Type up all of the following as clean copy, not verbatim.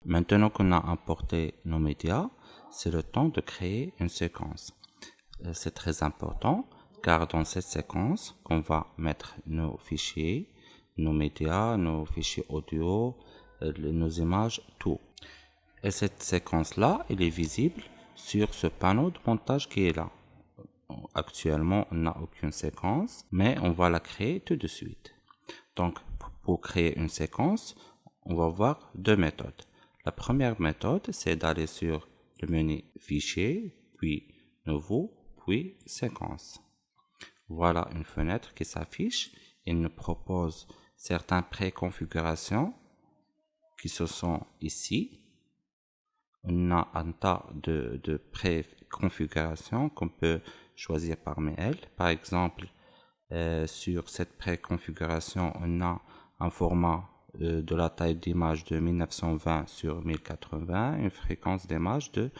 Maintenant qu'on a importé nos médias, c'est le temps de créer une séquence. C'est très important car dans cette séquence, on va mettre nos fichiers, nos médias, nos fichiers audio, nos images, tout. Et cette séquence-là, elle est visible sur ce panneau de montage qui est là. Actuellement, on n'a aucune séquence, mais on va la créer tout de suite. Donc, pour créer une séquence, on va voir deux méthodes. La première méthode, c'est d'aller sur le menu Fichier, puis Nouveau, puis Séquence. Voilà une fenêtre qui s'affiche. Il nous propose certaines préconfigurations qui se sont ici. On a un tas de préconfigurations qu'on peut choisir parmi elles. Par exemple, sur cette préconfiguration, on a un format de la taille d'image de 1920 sur 1080, une fréquence d'image de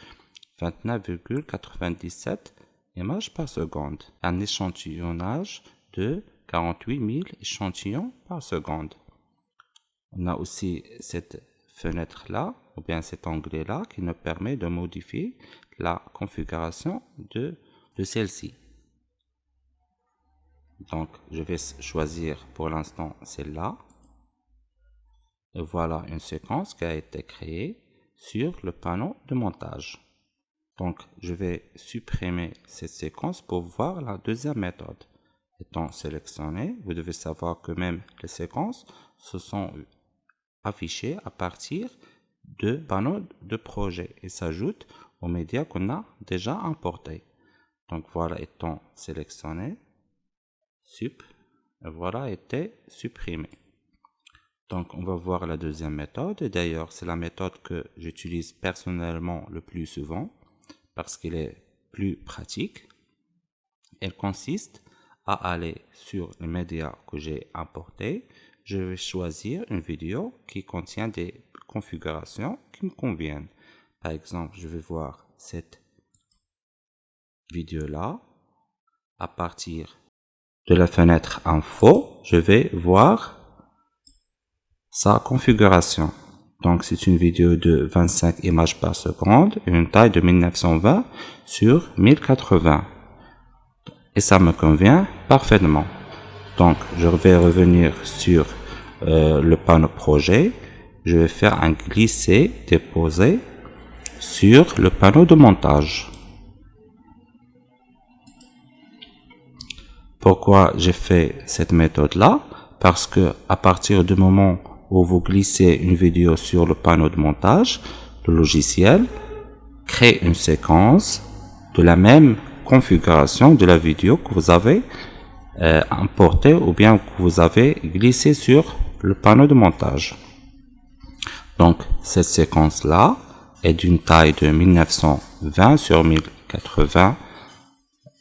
29,97 images par seconde, un échantillonnage de 48 000 échantillons par seconde. On a aussi cette fenêtre-là, ou bien cet onglet-là, qui nous permet de modifier la configuration de celle-ci. Donc, je vais choisir pour l'instant celle-là. Et voilà une séquence qui a été créée sur le panneau de montage. Donc, je vais supprimer cette séquence pour voir la deuxième méthode. Étant sélectionné, vous devez savoir que même les séquences se sont affichées à partir de panneaux de projet et s'ajoutent aux médias qu'on a déjà importés. Donc, voilà étant sélectionné, et voilà été supprimé. Donc, on va voir la deuxième méthode. D'ailleurs, c'est la méthode que j'utilise personnellement le plus souvent parce qu'elle est plus pratique. Elle consiste à aller sur les médias que j'ai importés. Je vais choisir une vidéo qui contient des configurations qui me conviennent. Par exemple, je vais voir cette vidéo-là. À partir de la fenêtre Info, je vais voir sa configuration. Donc, c'est une vidéo de 25 images par seconde et une taille de 1920 sur 1080. Et ça me convient parfaitement. Donc, je vais revenir sur le panneau projet. Je vais faire un glisser-déposer sur le panneau de montage. Pourquoi j'ai fait cette méthode-là? Parce que à partir du moment où vous glissez une vidéo sur le panneau de montage, le logiciel crée une séquence de la même configuration de la vidéo que vous avez importée ou bien que vous avez glissé sur le panneau de montage. Donc, cette séquence-là est d'une taille de 1920 sur 1080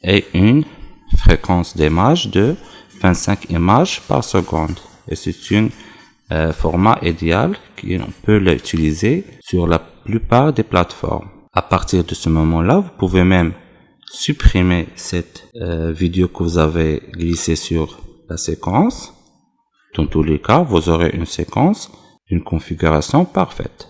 et une fréquence d'image de 25 images par seconde. Et c'est un format idéal qu'on peut l'utiliser sur la plupart des plateformes. À partir de ce moment-là, vous pouvez même supprimer cette vidéo que vous avez glissée sur la séquence. Dans tous les cas, vous aurez une séquence d'une configuration parfaite.